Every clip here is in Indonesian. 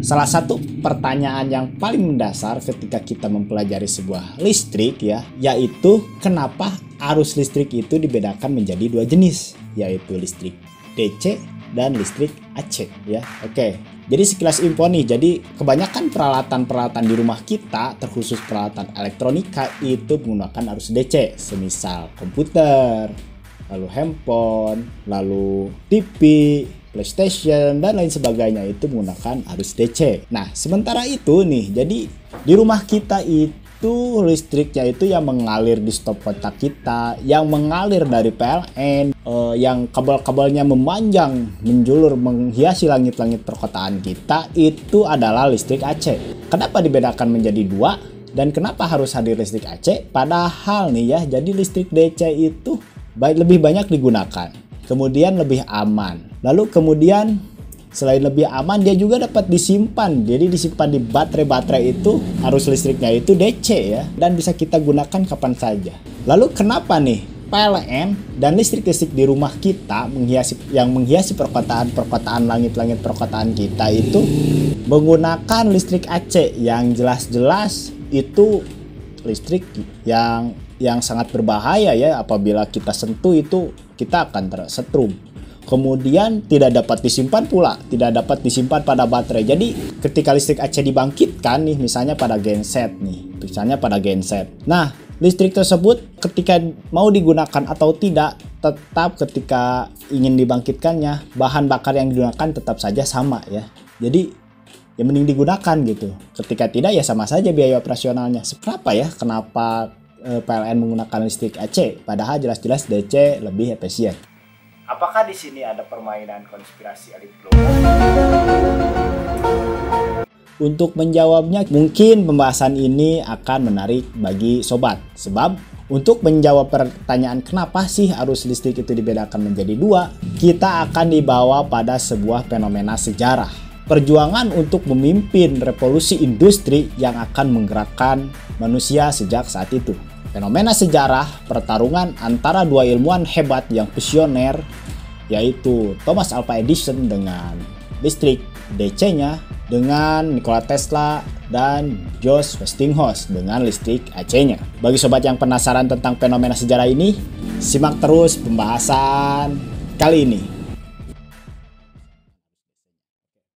Salah satu pertanyaan yang paling mendasar ketika kita mempelajari sebuah listrik ya, yaitu kenapa arus listrik itu dibedakan menjadi dua jenis, yaitu listrik DC dan listrik AC ya. Oke. Jadi sekilas info nih, jadi kebanyakan peralatan-peralatan di rumah kita, terkhusus peralatan elektronika itu menggunakan arus DC, semisal komputer, lalu handphone, lalu TV, PlayStation, dan lain sebagainya itu menggunakan arus DC. Nah, sementara itu nih, jadi di rumah kita itu listriknya itu yang mengalir di stop kontak kita, yang mengalir dari PLN, yang kabel-kabelnya memanjang, menjulur, menghiasi langit-langit perkotaan kita, itu adalah listrik AC. Kenapa dibedakan menjadi dua? Dan kenapa harus hadir listrik AC? Padahal nih ya, jadi listrik DC itu lebih banyak digunakan, kemudian lebih aman. Lalu kemudian selain lebih aman, dia juga dapat disimpan. Jadi disimpan di baterai-baterai itu, arus listriknya itu DC ya, dan bisa kita gunakan kapan saja. Lalu kenapa nih PLN dan listrik-listrik di rumah kita yang menghiasi perkotaan, langit-langit perkotaan kita itu menggunakan listrik AC yang jelas-jelas itu listrik yang sangat berbahaya ya, apabila kita sentuh itu kita akan tersetrum. Kemudian tidak dapat disimpan pula, tidak dapat disimpan pada baterai. Jadi ketika listrik AC dibangkitkan nih, misalnya pada genset nih, Nah, listrik tersebut ketika mau digunakan atau tidak, tetap ketika ingin dibangkitkannya, bahan bakar yang digunakan tetap saja sama ya. Jadi ya mending digunakan gitu. Ketika tidak ya sama saja biaya operasionalnya. Kenapa PLN menggunakan listrik AC, padahal jelas-jelas DC lebih efisien? Apakah di sini ada permainan konspirasi elit global? Untuk menjawabnya, mungkin pembahasan ini akan menarik bagi sobat. Sebab untuk menjawab pertanyaan kenapa sih arus listrik itu dibedakan menjadi dua, kita akan dibawa pada sebuah fenomena sejarah. Perjuangan untuk memimpin revolusi industri yang akan menggerakkan manusia sejak saat itu. Fenomena sejarah pertarungan antara dua ilmuwan hebat yang visioner, yaitu Thomas Alva Edison dengan listrik DC-nya, dengan Nikola Tesla dan George Westinghouse dengan listrik AC-nya. Bagi sobat yang penasaran tentang fenomena sejarah ini, simak terus pembahasan kali ini.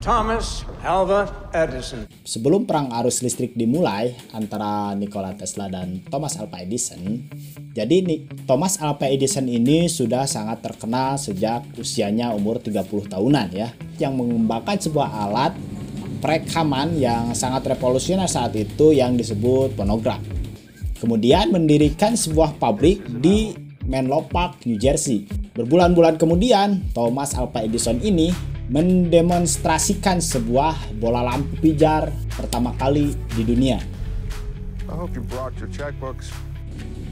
Thomas Alva Edison. Sebelum perang arus listrik dimulai antara Nikola Tesla dan Thomas Alva Edison, jadi Thomas Alva Edison ini sudah sangat terkenal sejak usianya umur 30 tahunan ya, yang mengembangkan sebuah alat perekaman yang sangat revolusioner saat itu yang disebut fonograf. Kemudian mendirikan sebuah pabrik di Menlo Park, New Jersey. Berbulan-bulan kemudian, Thomas Alva Edison ini mendemonstrasikan sebuah bola lampu pijar pertama kali di dunia.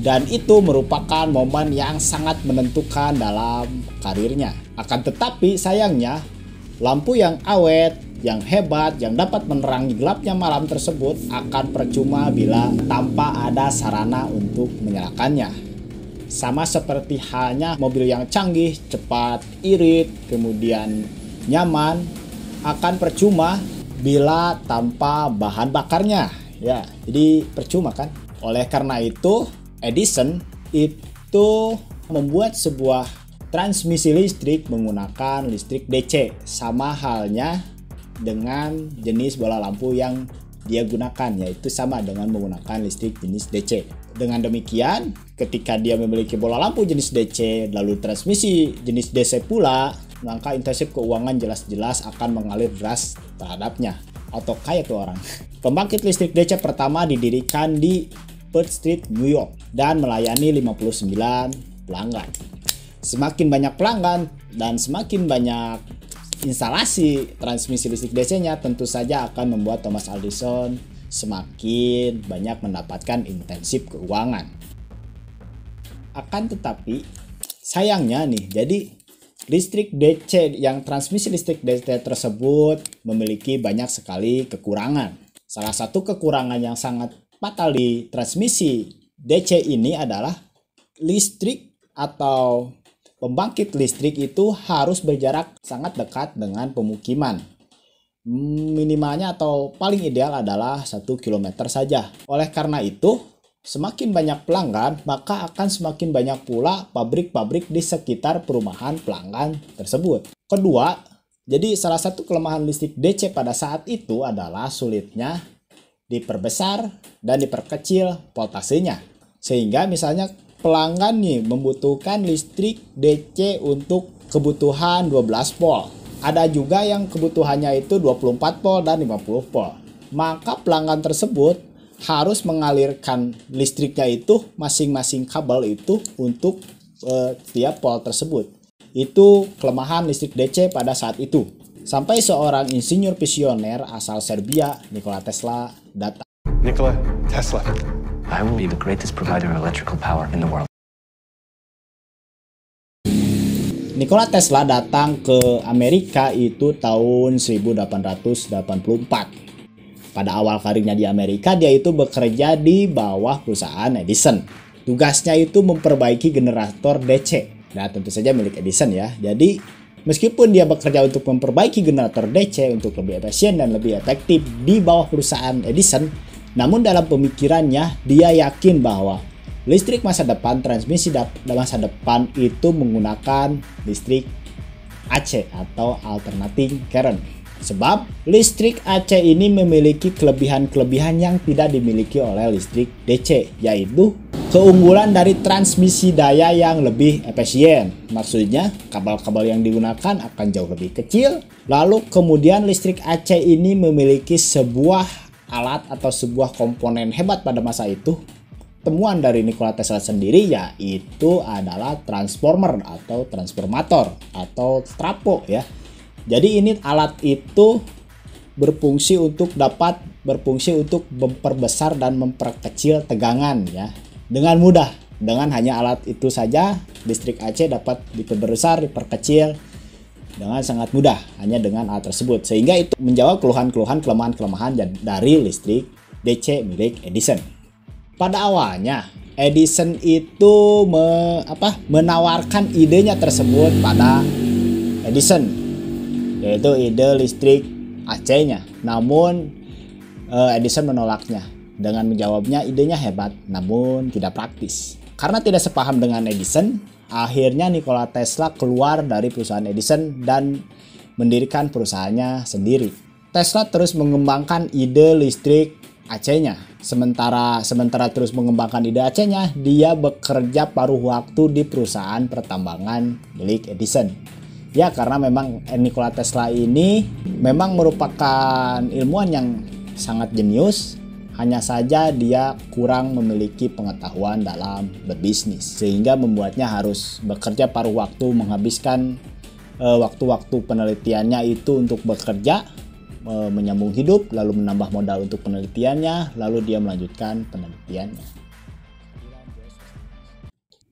Dan itu merupakan momen yang sangat menentukan dalam karirnya. Akan tetapi sayangnya, lampu yang awet, yang hebat, yang dapat menerangi gelapnya malam tersebut akan percuma bila tanpa ada sarana untuk menyalakannya. Sama seperti halnya mobil yang canggih, cepat, irit, kemudian nyaman, akan percuma bila tanpa bahan bakarnya ya, jadi percuma kan. Oleh karena itu Edison itu membuat sebuah transmisi listrik menggunakan listrik DC, sama halnya dengan jenis bola lampu yang dia gunakan, yaitu sama dengan menggunakan listrik jenis DC. Dengan demikian, ketika dia memiliki bola lampu jenis DC lalu transmisi jenis DC pula, maka intensif keuangan jelas-jelas akan mengalir deras terhadapnya. Atau kaya tuh orang. Pembangkit listrik DC pertama didirikan di Perth Street, New York, dan melayani 59 pelanggan. Semakin banyak pelanggan dan semakin banyak instalasi transmisi listrik DC-nya, tentu saja akan membuat Thomas Edison semakin banyak mendapatkan intensif keuangan. Akan tetapi sayangnya nih, jadi listrik DC yang transmisi listrik DC tersebut memiliki banyak sekali kekurangan. Salah satu kekurangan yang sangat fatal di transmisi DC ini adalah listrik atau pembangkit listrik itu harus berjarak sangat dekat dengan pemukiman. Minimalnya atau paling ideal adalah 1 kilometer saja. Oleh karena itu, semakin banyak pelanggan, maka akan semakin banyak pula pabrik-pabrik di sekitar perumahan pelanggan tersebut. Kedua, jadi salah satu kelemahan listrik DC pada saat itu adalah sulitnya diperbesar dan diperkecil voltasenya. Sehingga misalnya pelanggan nih membutuhkan listrik DC untuk kebutuhan 12 volt. Ada juga yang kebutuhannya itu 24 volt dan 50 volt. Maka pelanggan tersebut harus mengalirkan listriknya itu masing-masing kabel itu untuk setiap volt tersebut. Itu kelemahan listrik DC pada saat itu. Sampai seorang insinyur visioner asal Serbia, Nikola Tesla, datang. Nikola Tesla. I will be the greatest provider of electrical power in the world. Nikola Tesla datang ke Amerika itu tahun 1884. Pada awal karirnya di Amerika, dia itu bekerja di bawah perusahaan Edison. Tugasnya itu memperbaiki generator DC. Nah, tentu saja milik Edison ya. Jadi, meskipun dia bekerja untuk memperbaiki generator DC untuk lebih efisien dan lebih efektif di bawah perusahaan Edison, namun dalam pemikirannya, dia yakin bahwa listrik masa depan, transmisi masa depan itu menggunakan listrik AC atau alternating current. Sebab listrik AC ini memiliki kelebihan-kelebihan yang tidak dimiliki oleh listrik DC, yaitu keunggulan dari transmisi daya yang lebih efisien. Maksudnya kabel-kabel yang digunakan akan jauh lebih kecil. Lalu kemudian listrik AC ini memiliki sebuah alat atau sebuah komponen hebat pada masa itu. Temuan dari Nikola Tesla sendiri yaitu adalah transformer atau transformator atau trapo ya. Jadi ini alat itu berfungsi untuk memperbesar dan memperkecil tegangan ya. Dengan mudah, dengan hanya alat itu saja listrik AC dapat diperbesar, diperkecil dengan sangat mudah hanya dengan alat tersebut. Sehingga itu menjawab keluhan-keluhan, kelemahan-kelemahan dari listrik DC milik Edison. Pada awalnya Edison itu menawarkan idenya tersebut pada Edison, yaitu ide listrik AC-nya. Namun Edison menolaknya dengan menjawabnya idenya hebat namun tidak praktis. Karena tidak sepaham dengan Edison, akhirnya Nikola Tesla keluar dari perusahaan Edison dan mendirikan perusahaannya sendiri. Tesla terus mengembangkan ide listrik AC-nya. Sementara terus mengembangkan ide AC-nya, dia bekerja paruh waktu di perusahaan pertambangan milik Edison. Ya, karena memang Nikola Tesla ini memang merupakan ilmuwan yang sangat jenius, hanya saja dia kurang memiliki pengetahuan dalam berbisnis, sehingga membuatnya harus bekerja paruh waktu, menghabiskan waktu-waktu penelitiannya itu untuk bekerja, menyambung hidup, lalu menambah modal untuk penelitiannya, lalu dia melanjutkan penelitiannya.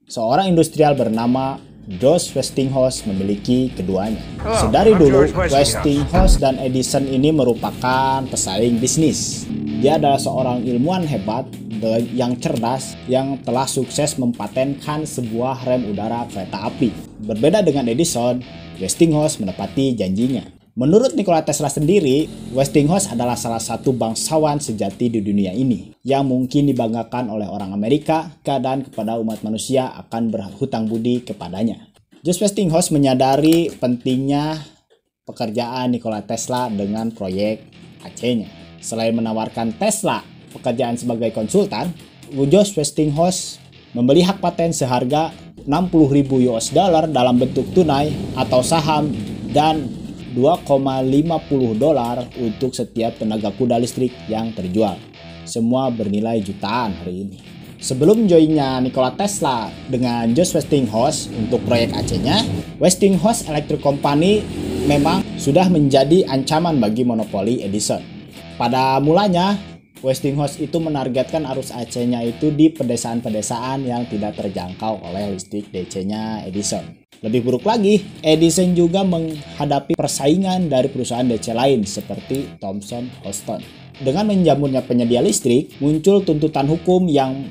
Seorang industrial bernama George Westinghouse memiliki keduanya. Sedari dulu, Westinghouse dan Edison ini merupakan pesaing bisnis. Dia adalah seorang ilmuwan hebat yang cerdas yang telah sukses mempatenkan sebuah rem udara kereta api. Berbeda dengan Edison, Westinghouse menepati janjinya. Menurut Nikola Tesla sendiri, Westinghouse adalah salah satu bangsawan sejati di dunia ini yang mungkin dibanggakan oleh orang Amerika dan kepada umat manusia akan berhutang budi kepadanya. George Westinghouse menyadari pentingnya pekerjaan Nikola Tesla dengan proyek AC-nya. Selain menawarkan Tesla pekerjaan sebagai konsultan, George Westinghouse membeli hak paten seharga $60.000 dalam bentuk tunai atau saham dan $2,50 untuk setiap tenaga kuda listrik yang terjual. Semua bernilai jutaan hari ini. Sebelum joinnya Nikola Tesla dengan George Westinghouse untuk proyek AC-nya, Westinghouse Electric Company memang sudah menjadi ancaman bagi monopoli Edison. Pada mulanya, Westinghouse itu menargetkan arus AC-nya itu di pedesaan-pedesaan yang tidak terjangkau oleh listrik DC-nya Edison. Lebih buruk lagi, Edison juga menghadapi persaingan dari perusahaan DC lain seperti Thomson Houston. Dengan menjamurnya penyedia listrik, muncul tuntutan hukum yang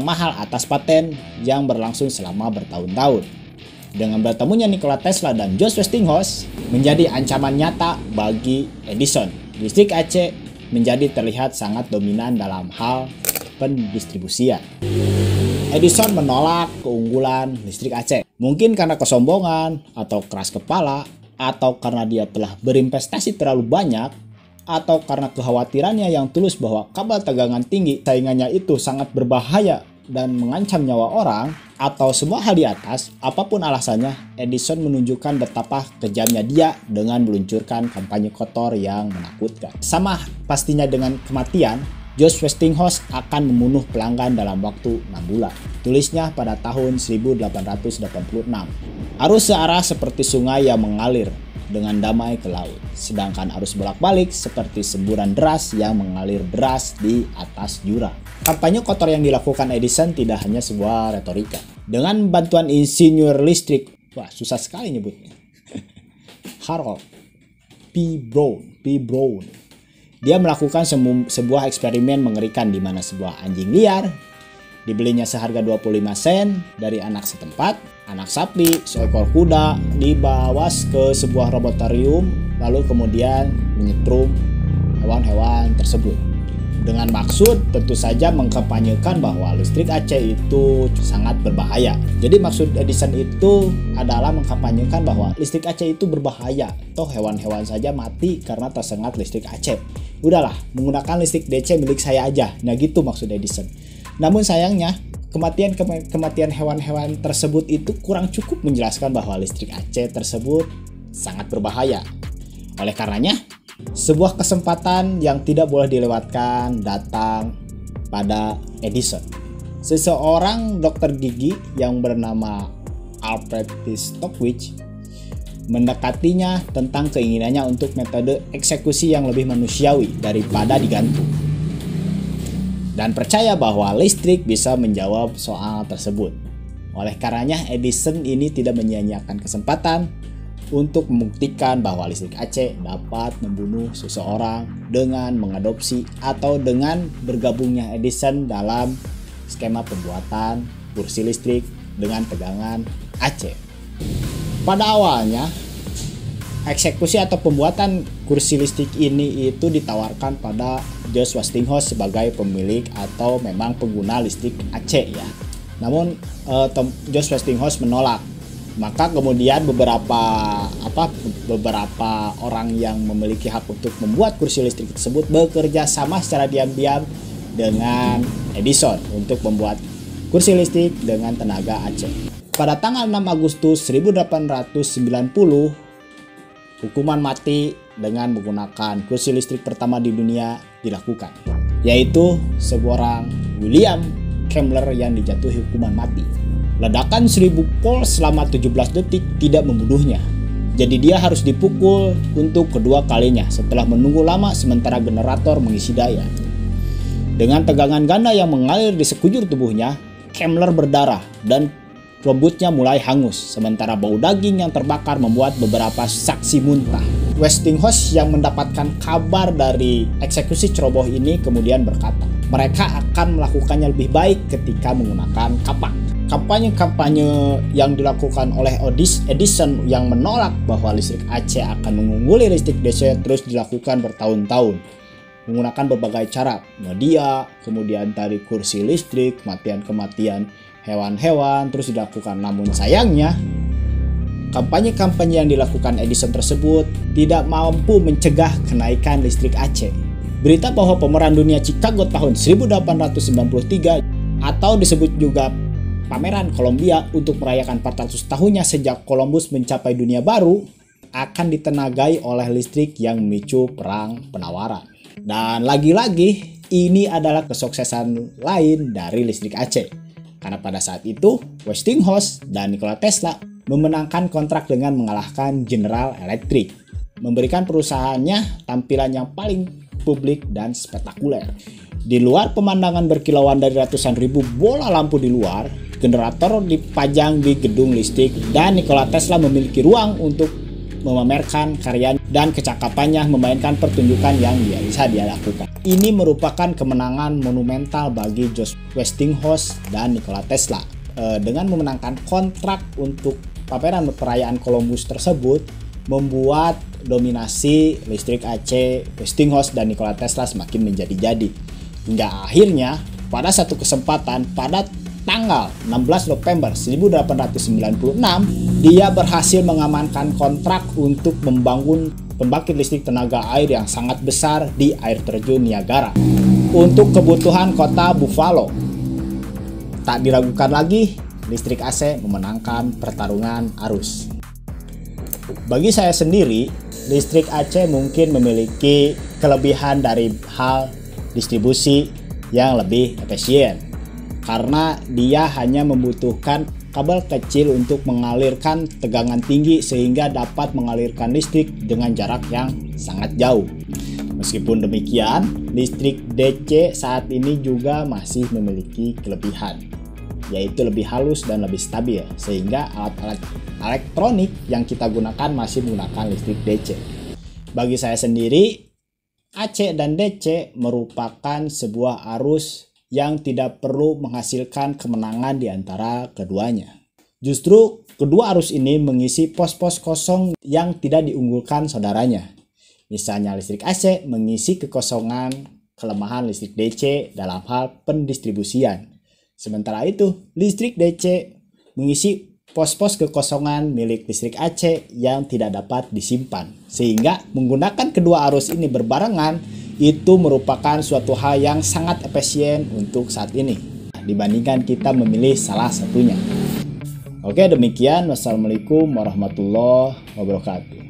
mahal atas paten yang berlangsung selama bertahun-tahun. Dengan bertemunya Nikola Tesla dan George Westinghouse menjadi ancaman nyata bagi Edison. Listrik AC menjadi terlihat sangat dominan dalam hal pendistribusian. Edison menolak keunggulan listrik AC. Mungkin karena kesombongan atau keras kepala, atau karena dia telah berinvestasi terlalu banyak, atau karena kekhawatirannya yang tulus bahwa kabel tegangan tinggi saingannya itu sangat berbahaya dan mengancam nyawa orang, atau semua hal di atas. Apapun alasannya, Edison menunjukkan betapa kejamnya dia dengan meluncurkan kampanye kotor yang menakutkan. Sama pastinya dengan kematian, George Westinghouse akan membunuh pelanggan dalam waktu 6 bulan. Tulisnya pada tahun 1886. Arus searah seperti sungai yang mengalir dengan damai ke laut, sedangkan arus bolak-balik seperti semburan deras yang mengalir deras di atas jurang. Kampanye kotor yang dilakukan Edison tidak hanya sebuah retorika. Dengan bantuan insinyur listrik, wah susah sekali nyebutnya, Harold P. Brown, dia melakukan sebuah eksperimen mengerikan di mana sebuah anjing liar dibelinya seharga 25 sen dari anak setempat. Anak sapi, seekor kuda dibawa ke sebuah laboratorium, lalu kemudian menyetrum hewan-hewan tersebut. Dengan maksud tentu saja mengkampanyekan bahwa listrik AC itu sangat berbahaya. Jadi maksud Edison itu adalah mengkampanyekan bahwa listrik AC itu berbahaya. Toh hewan-hewan saja mati karena tersengat listrik AC. Udahlah, menggunakan listrik DC milik saya aja. Nah gitu maksud Edison. Namun sayangnya, kematian hewan-hewan tersebut itu kurang cukup menjelaskan bahwa listrik AC tersebut sangat berbahaya. Oleh karenanya, sebuah kesempatan yang tidak boleh dilewatkan datang pada Edison. Seseorang dokter gigi yang bernama Alfred P. Stockwitz mendekatinya tentang keinginannya untuk metode eksekusi yang lebih manusiawi daripada digantung, dan percaya bahwa listrik bisa menjawab soal tersebut. Oleh karenanya, Edison ini tidak menyia-nyiakan kesempatan untuk membuktikan bahwa listrik AC dapat membunuh seseorang dengan mengadopsi atau dengan bergabungnya Edison dalam skema pembuatan kursi listrik dengan tegangan AC. Pada awalnya, eksekusi atau pembuatan kursi listrik ini itu ditawarkan pada George Westinghouse sebagai pemilik atau memang pengguna listrik AC ya. Namun George Westinghouse menolak. Maka kemudian beberapa orang yang memiliki hak untuk membuat kursi listrik tersebut bekerja sama secara diam-diam dengan Edison untuk membuat kursi listrik dengan tenaga AC. Pada tanggal 6 Agustus 1890, hukuman mati dengan menggunakan kursi listrik pertama di dunia dilakukan, yaitu seorang William Kemmler yang dijatuhi hukuman mati. Ledakan 1000 volt selama 17 detik tidak membunuhnya. Jadi dia harus dipukul untuk kedua kalinya setelah menunggu lama sementara generator mengisi daya. Dengan tegangan ganda yang mengalir di sekujur tubuhnya, Kemmler berdarah dan rambutnya mulai hangus, sementara bau daging yang terbakar membuat beberapa saksi muntah. Westinghouse yang mendapatkan kabar dari eksekusi ceroboh ini kemudian berkata, mereka akan melakukannya lebih baik ketika menggunakan kapak. Kampanye-kampanye yang dilakukan oleh Edison yang menolak bahwa listrik AC akan mengungguli listrik DC terus dilakukan bertahun-tahun. Menggunakan berbagai cara, media, kemudian dari kursi listrik, kematian hewan-hewan terus dilakukan. Namun sayangnya, kampanye-kampanye yang dilakukan Edison tersebut tidak mampu mencegah kenaikan listrik AC. Berita bahwa pemeran dunia Chicago tahun 1893 atau disebut juga pameran Columbia untuk merayakan 400 tahunnya sejak Columbus mencapai dunia baru akan ditenagai oleh listrik yang memicu perang penawaran. Dan lagi-lagi ini adalah kesuksesan lain dari listrik AC. Karena pada saat itu Westinghouse dan Nikola Tesla memenangkan kontrak dengan mengalahkan General Electric, memberikan perusahaannya tampilan yang paling publik dan spektakuler. Di luar pemandangan berkilauan dari ratusan ribu bola lampu di luar, generator dipajang di gedung listrik dan Nikola Tesla memiliki ruang untuk memamerkan karya dan kecakapannya memainkan pertunjukan yang bisa dia lakukan. Ini merupakan kemenangan monumental bagi George Westinghouse dan Nikola Tesla dengan memenangkan kontrak untuk pameran perayaan Columbus tersebut membuat dominasi listrik AC, Westinghouse, dan Nikola Tesla semakin menjadi-jadi. Hingga akhirnya pada satu kesempatan pada tanggal 16 November 1896, dia berhasil mengamankan kontrak untuk membangun pembangkit listrik tenaga air yang sangat besar di air terjun Niagara untuk kebutuhan kota Buffalo. Tak diragukan lagi, listrik AC memenangkan pertarungan arus. Bagi saya sendiri, listrik AC mungkin memiliki kelebihan dari hal distribusi yang lebih efisien, karena dia hanya membutuhkan kabel kecil untuk mengalirkan tegangan tinggi sehingga dapat mengalirkan listrik dengan jarak yang sangat jauh. Meskipun demikian, listrik DC saat ini juga masih memiliki kelebihan, yaitu lebih halus dan lebih stabil, sehingga alat-alat elektronik yang kita gunakan masih menggunakan listrik DC. Bagi saya sendiri, AC dan DC merupakan sebuah arus yang tidak perlu menghasilkan kemenangan di antara keduanya. Justru kedua arus ini mengisi pos-pos kosong yang tidak diunggulkan saudaranya. Misalnya listrik AC mengisi kekosongan kelemahan listrik DC dalam hal pendistribusian. Sementara itu, listrik DC mengisi pos-pos kekosongan milik listrik AC yang tidak dapat disimpan. Sehingga menggunakan kedua arus ini berbarengan itu merupakan suatu hal yang sangat efisien untuk saat ini dibandingkan kita memilih salah satunya. Oke, demikian. Wassalamualaikum warahmatullahi wabarakatuh.